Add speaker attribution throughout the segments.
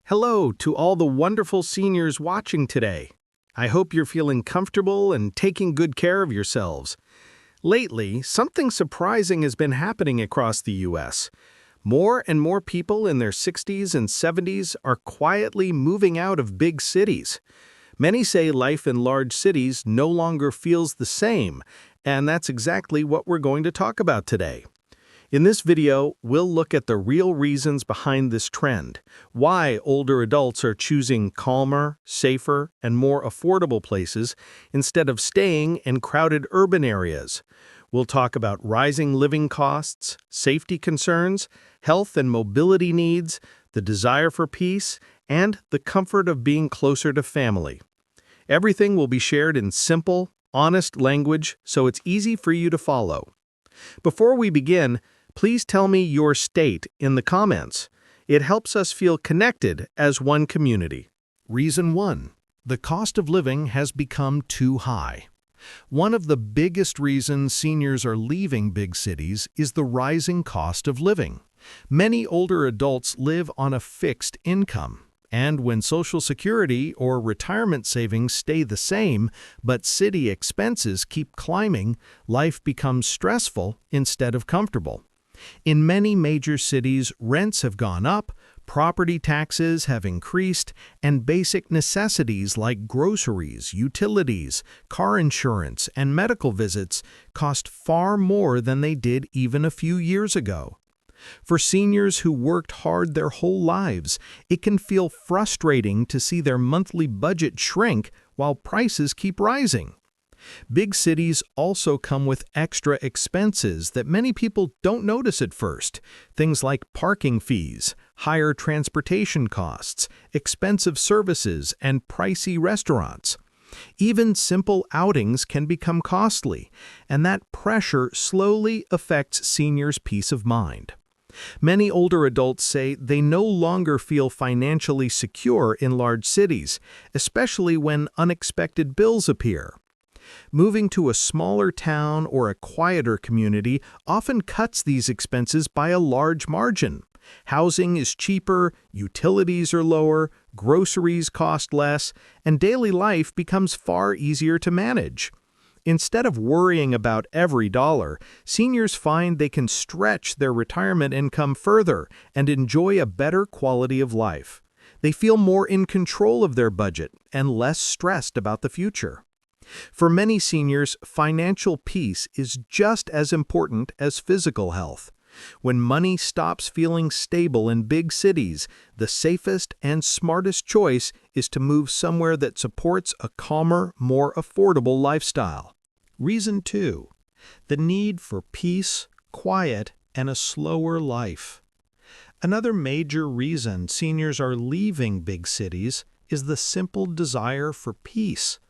Speaker 1: Hello to all the wonderful seniors watching today. I hope you're feeling comfortable and taking good care of yourselves. Lately, something surprising has been happening across the U.S. More and more people in their 60s and 70s are quietly moving out of big cities. Many say life in large cities no longer feels the same, and that's exactly what we're going to talk about today. In this video, we'll look at the real reasons behind this trend, why older adults are choosing calmer, safer, and more affordable places instead of staying in crowded urban areas. We'll talk about rising living costs, safety concerns, health and mobility needs, the desire for peace, and the comfort of being closer to family. Everything will be shared in simple, honest language so it's easy for you to follow. Before we begin, please tell me your state in the comments. It helps us feel connected as one community.
Speaker 2: Reason 1. The cost of living has become too high. One of the biggest reasons seniors are leaving big cities is the rising cost of living. Many older adults live on a fixed income, and when Social Security or retirement savings stay the same, but city expenses keep climbing, life becomes stressful instead of comfortable. In many major cities, rents have gone up, property taxes have increased, and basic necessities like groceries, utilities, car insurance, and medical visits cost far more than they did even a few years ago. For seniors who worked hard their whole lives, it can feel frustrating to see their monthly budget shrink while prices keep rising. Big cities also come with extra expenses that many people don't notice at first, things like parking fees, higher transportation costs, expensive services, and pricey restaurants. Even simple outings can become costly, and that pressure slowly affects seniors' peace of mind. Many older adults say they no longer feel financially secure in large cities, especially when unexpected bills appear. Moving to a smaller town or a quieter community often cuts these expenses by a large margin. Housing is cheaper, utilities are lower, groceries cost less, and daily life becomes far easier to manage. Instead of worrying about every dollar, seniors find they can stretch their retirement income further and enjoy a better quality of life. They feel more in control of their budget and less stressed about the future. For many seniors, financial peace is just as important as physical health. When money stops feeling stable in big cities, the safest and smartest choice is to move somewhere that supports a calmer, more affordable lifestyle. Reason 2. The need for peace, quiet, and a slower life. Another major reason seniors are leaving big cities is the simple desire for peace.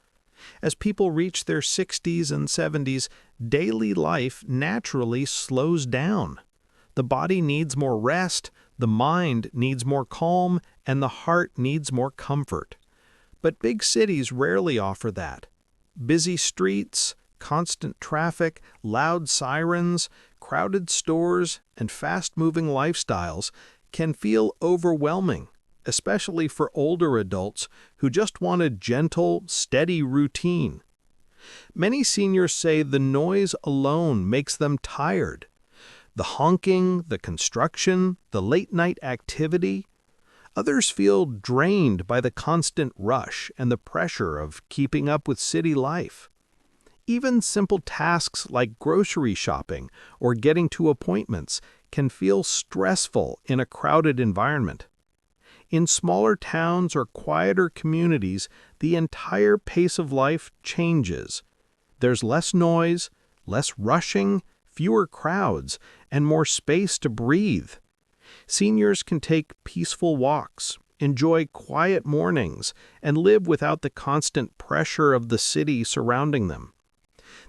Speaker 2: As people reach their 60s and 70s, daily life naturally slows down. The body needs more rest, the mind needs more calm, and the heart needs more comfort. But big cities rarely offer that. Busy streets, constant traffic, loud sirens, crowded stores, and fast-moving lifestyles can feel overwhelming, especially for older adults who just want a gentle, steady routine. Many seniors say the noise alone makes them tired. The honking, the construction, the late-night activity. Others feel drained by the constant rush and the pressure of keeping up with city life. Even simple tasks like grocery shopping or getting to appointments can feel stressful in a crowded environment. In smaller towns or quieter communities, the entire pace of life changes. There's less noise, less rushing, fewer crowds, and more space to breathe. Seniors can take peaceful walks, enjoy quiet mornings, and live without the constant pressure of the city surrounding them.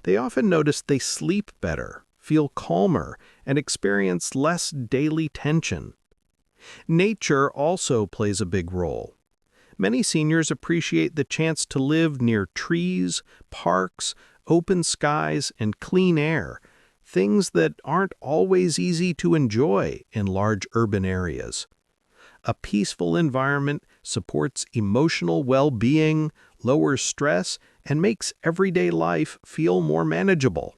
Speaker 2: They often notice they sleep better, feel calmer, and experience less daily tension. Nature also plays a big role. Many seniors appreciate the chance to live near trees, parks, open skies, and clean air, things that aren't always easy to enjoy in large urban areas.
Speaker 1: A peaceful environment supports emotional well-being, lowers stress, and makes everyday life feel more manageable.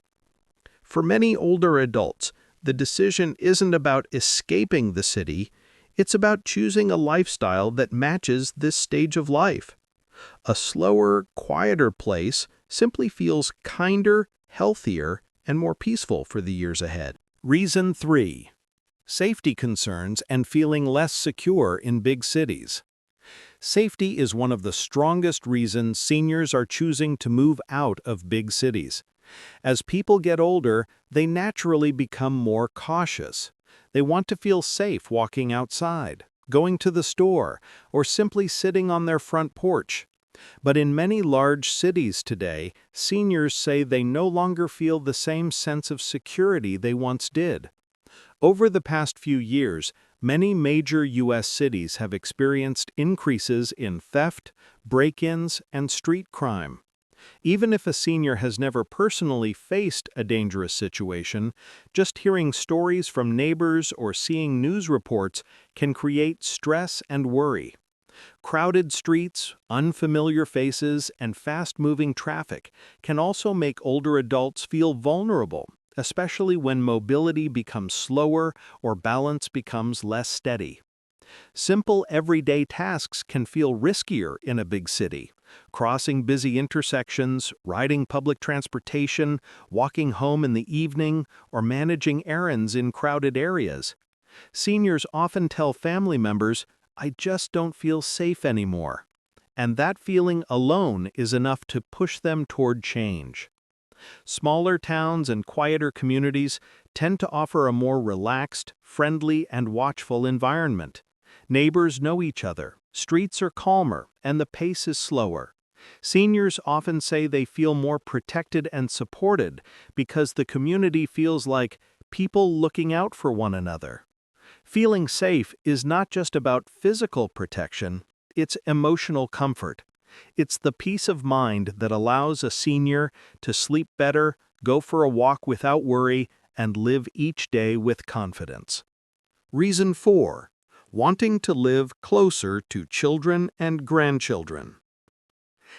Speaker 1: For many older adults, the decision isn't about escaping the city, it's about choosing a lifestyle that matches this stage of life. A slower, quieter place simply feels kinder, healthier, and more peaceful for the years ahead. Reason 3. Safety concerns and feeling less secure in big cities. Safety is one of the strongest reasons seniors are choosing to move out of big cities. As people get older, they naturally become more cautious. They want to feel safe walking outside, going to the store, or simply sitting on their front porch. But in many large cities today, seniors say they no longer feel the same sense of security they once did. Over the past few years, many major U.S. cities have experienced increases in theft, break-ins, and street crime. Even if a senior has never personally faced a dangerous situation, just hearing stories from neighbors or seeing news reports can create stress and worry. Crowded streets, unfamiliar faces, and fast-moving traffic can also make older adults feel vulnerable, especially when mobility becomes slower or balance becomes less steady. Simple everyday tasks can feel riskier in a big city. Crossing busy intersections, riding public transportation, walking home in the evening, or managing errands in crowded areas. Seniors often tell family members, "I just don't feel safe anymore." And that feeling alone is enough to push them toward change. Smaller towns and quieter communities tend to offer a more relaxed, friendly, and watchful environment. Neighbors know each other, streets are calmer, and the pace is slower. Seniors often say they feel more protected and supported because the community feels like people looking out for one another. Feeling safe is not just about physical protection, it's emotional comfort. It's the peace of mind that allows a senior to sleep better, go for a walk without worry, and live each day with confidence. Reason 4. Wanting to live closer to children and grandchildren.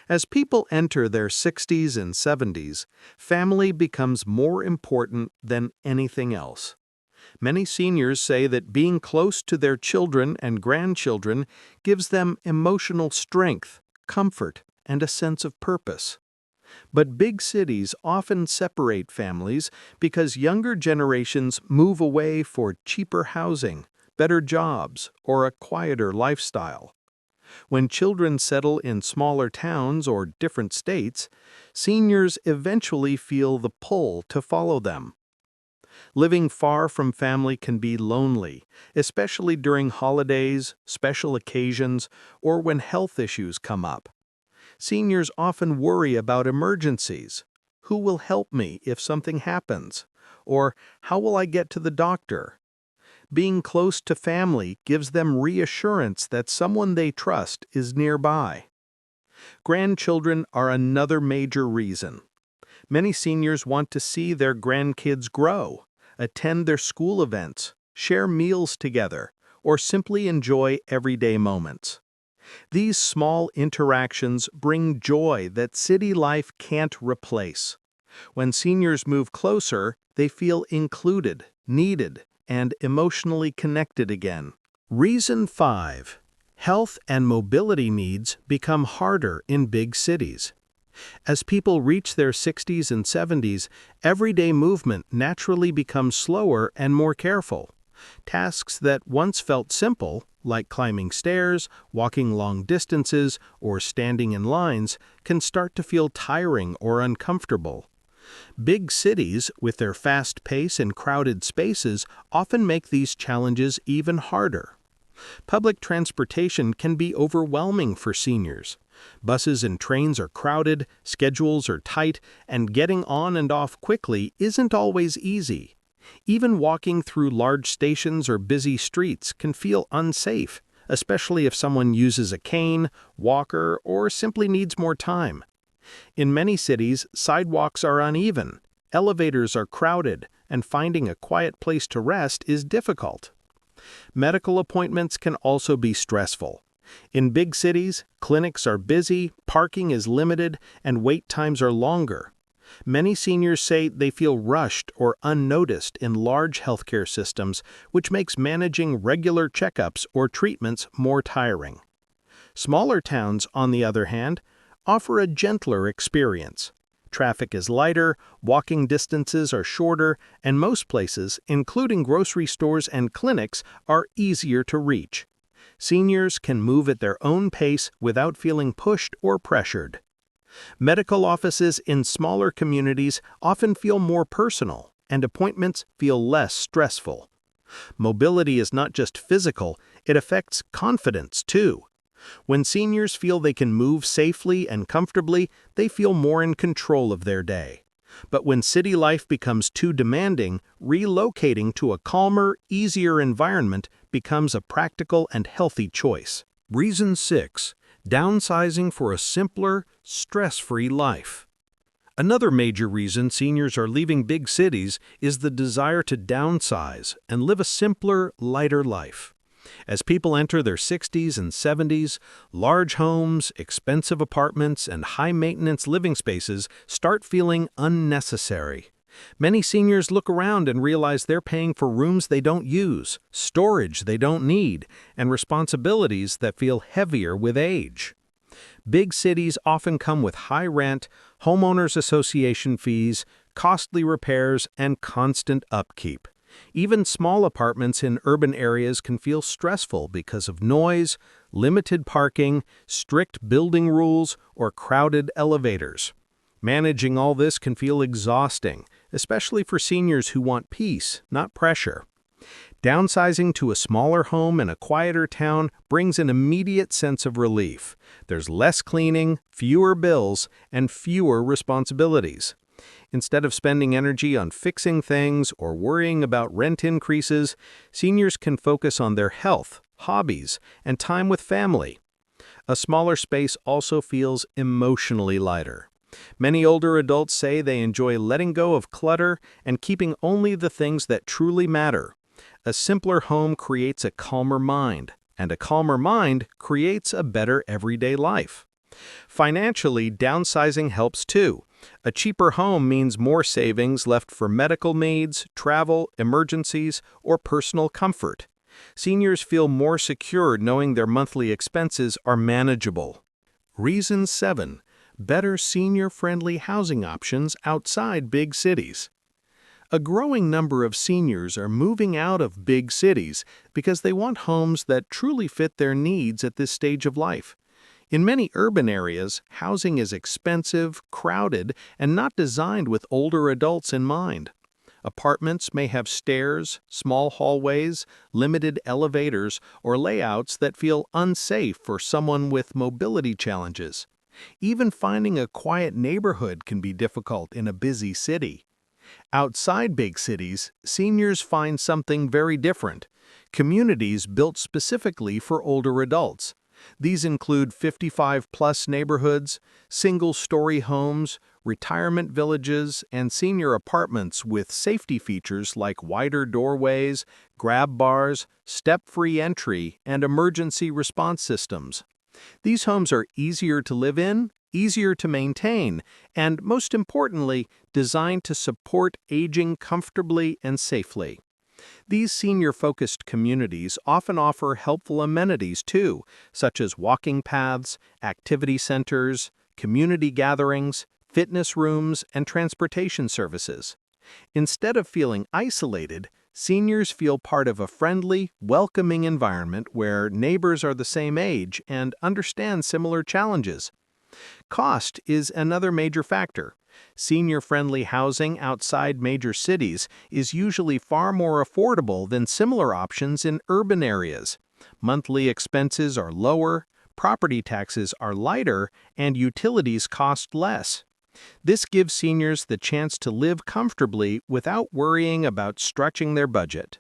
Speaker 1: As people enter their 60s and 70s, family becomes more important than anything else. Many seniors say that being close to their children and grandchildren gives them emotional strength, comfort, and a sense of purpose. But big cities often separate families because younger generations move away for cheaper housing, better jobs, or a quieter lifestyle. When children settle in smaller towns or different states, seniors eventually feel the pull to follow them. Living far from family can be lonely, especially during holidays, special occasions, or when health issues come up. Seniors often worry about emergencies. Who will help me if something happens? Or how will I get to the doctor? Being close to family gives them reassurance that someone they trust is nearby. Grandchildren are another major reason. Many seniors want to see their grandkids grow, attend their school events, share meals together, or simply enjoy everyday moments. These small interactions bring joy that city life can't replace. When seniors move closer, they feel included, needed, and emotionally connected again. Reason 5. Health and mobility needs become harder in big cities. As people reach their 60s and 70s, everyday movement naturally becomes slower and more careful. Tasks that once felt simple, like climbing stairs, walking long distances, or standing in lines, can start to feel tiring or uncomfortable. Big cities, with their fast pace and crowded spaces, often make these challenges even harder. Public transportation can be overwhelming for seniors. Buses and trains are crowded, schedules are tight, and getting on and off quickly isn't always easy. Even walking through large stations or busy streets can feel unsafe, especially if someone uses a cane, walker, or simply needs more time. In many cities, sidewalks are uneven, elevators are crowded, and finding a quiet place to rest is difficult. Medical appointments can also be stressful. In big cities, clinics are busy, parking is limited, and wait times are longer. Many seniors say they feel rushed or unnoticed in large healthcare systems, which makes managing regular checkups or treatments more tiring. Smaller towns, on the other hand, offer a gentler experience. Traffic is lighter, walking distances are shorter, and most places, including grocery stores and clinics, are easier to reach. Seniors can move at their own pace without feeling pushed or pressured. Medical offices in smaller communities often feel more personal, and appointments feel less stressful. Mobility is not just physical, it affects confidence too. When seniors feel they can move safely and comfortably, they feel more in control of their day. But when city life becomes too demanding, relocating to a calmer, easier environment becomes a practical and healthy choice.
Speaker 2: Reason 6. Downsizing for a simpler, stress-free life. Another major reason seniors are leaving big cities is the desire to downsize and live a simpler, lighter life. As people enter their 60s and 70s, large homes, expensive apartments, and high-maintenance living spaces start feeling unnecessary. Many seniors look around and realize they're paying for rooms they don't use, storage they don't need, and responsibilities that feel heavier with age. Big cities often come with high rent, homeowners association fees, costly repairs, and constant upkeep. Even small apartments in urban areas can feel stressful because of noise, limited parking, strict building rules, or crowded elevators. Managing all this can feel exhausting, especially for seniors who want peace, not pressure. Downsizing to a smaller home in a quieter town brings an immediate sense of relief. There's less cleaning, fewer bills, and fewer responsibilities. Instead of spending energy on fixing things or worrying about rent increases, seniors can focus on their health, hobbies, and time with family. A smaller space also feels emotionally lighter. Many older adults say they enjoy letting go of clutter and keeping only the things that truly matter. A simpler home creates a calmer mind, and a calmer mind creates a better everyday life. Financially, downsizing helps too. A cheaper home means more savings left for medical needs, travel, emergencies, or personal comfort. Seniors feel more secure knowing their monthly expenses are manageable. Reason 7. Better senior-friendly housing options outside big cities. A growing number of seniors are moving out of big cities because they want homes that truly fit their needs at this stage of life. In many urban areas, housing is expensive, crowded, and not designed with older adults in mind. Apartments may have stairs, small hallways, limited elevators, or layouts that feel unsafe for someone with mobility challenges. Even finding a quiet neighborhood can be difficult in a busy city. Outside big cities, seniors find something very different: communities built specifically for older adults. These include 55-plus neighborhoods, single-story homes, retirement villages, and senior apartments with safety features like wider doorways, grab bars, step-free entry, and emergency response systems. These homes are easier to live in, easier to maintain, and, most importantly, designed to support aging comfortably and safely. These senior-focused communities often offer helpful amenities too, such as walking paths, activity centers, community gatherings, fitness rooms, and transportation services. Instead of feeling isolated, seniors feel part of a friendly, welcoming environment where neighbors are the same age and understand similar challenges. Cost is another major factor. Senior-friendly housing outside major cities is usually far more affordable than similar options in urban areas. Monthly expenses are lower, property taxes are lighter, and utilities cost less. This gives seniors the chance to live comfortably without worrying about stretching their budget.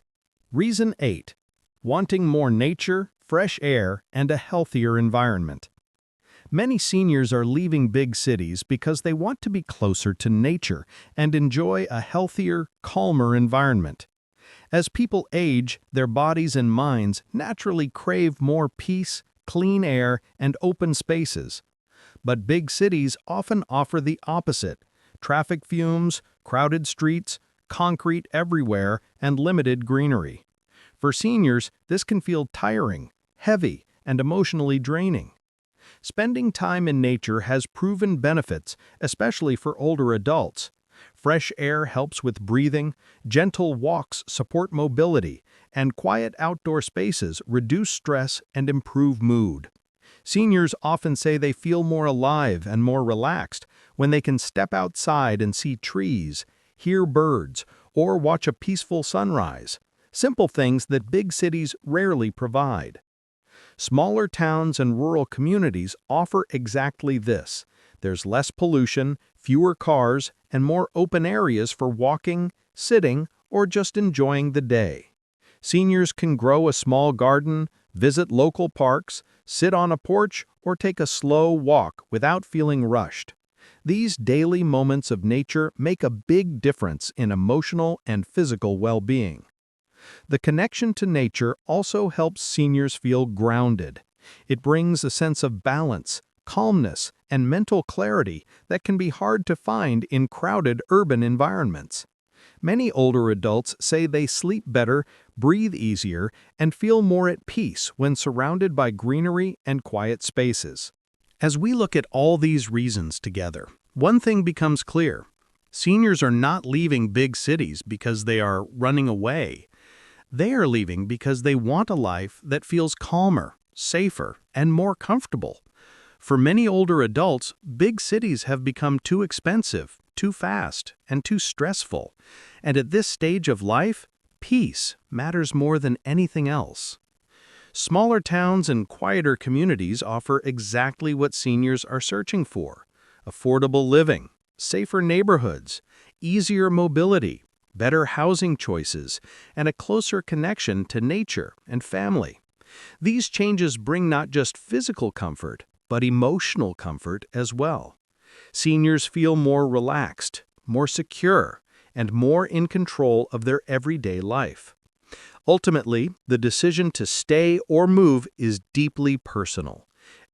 Speaker 2: Reason 8. Wanting more nature, fresh air, and a healthier environment. Many seniors are leaving big cities because they want to be closer to nature and enjoy a healthier, calmer environment.
Speaker 1: As people age, their bodies and minds naturally crave more peace, clean air, and open spaces. But big cities often offer the opposite: traffic fumes, crowded streets, concrete everywhere, and limited greenery. For seniors, this can feel tiring, heavy, and emotionally draining. Spending time in nature has proven benefits, especially for older adults. Fresh air helps with breathing, gentle walks support mobility, and quiet outdoor spaces reduce stress and improve mood. Seniors often say they feel more alive and more relaxed when they can step outside and see trees, hear birds, or watch a peaceful sunrise, simple things that big cities rarely provide. Smaller towns and rural communities offer exactly this. There's less pollution, fewer cars, and more open areas for walking, sitting, or just enjoying the day. Seniors can grow a small garden, visit local parks, sit on a porch, or take a slow walk without feeling rushed. These daily moments of nature make a big difference in emotional and physical well-being. The connection to nature also helps seniors feel grounded. It brings a sense of balance, calmness, and mental clarity that can be hard to find in crowded urban environments. Many older adults say they sleep better, breathe easier, and feel more at peace when surrounded by greenery and quiet spaces. As we look at all these reasons together, one thing becomes clear. Seniors are not leaving big cities because they are running away. They are leaving because they want a life that feels calmer, safer, and more comfortable. For many older adults, big cities have become too expensive, too fast, and too stressful. And at this stage of life, peace matters more than anything else. Smaller towns and quieter communities offer exactly what seniors are searching for: affordable living, safer neighborhoods, easier mobility, better housing choices, and a closer connection to nature and family. These changes bring not just physical comfort, but emotional comfort as well. Seniors feel more relaxed, more secure, and more in control of their everyday life. Ultimately, the decision to stay or move is deeply personal.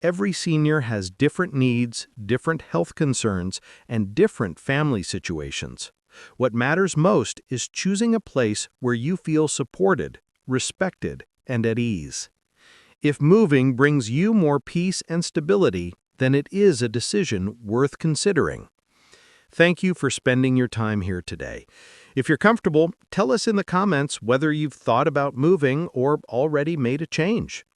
Speaker 1: Every senior has different needs, different health concerns, and different family situations. What matters most is choosing a place where you feel supported, respected, and at ease. If moving brings you more peace and stability, then it is a decision worth considering. Thank you for spending your time here today. If you're comfortable, tell us in the comments whether you've thought about moving or already made a change.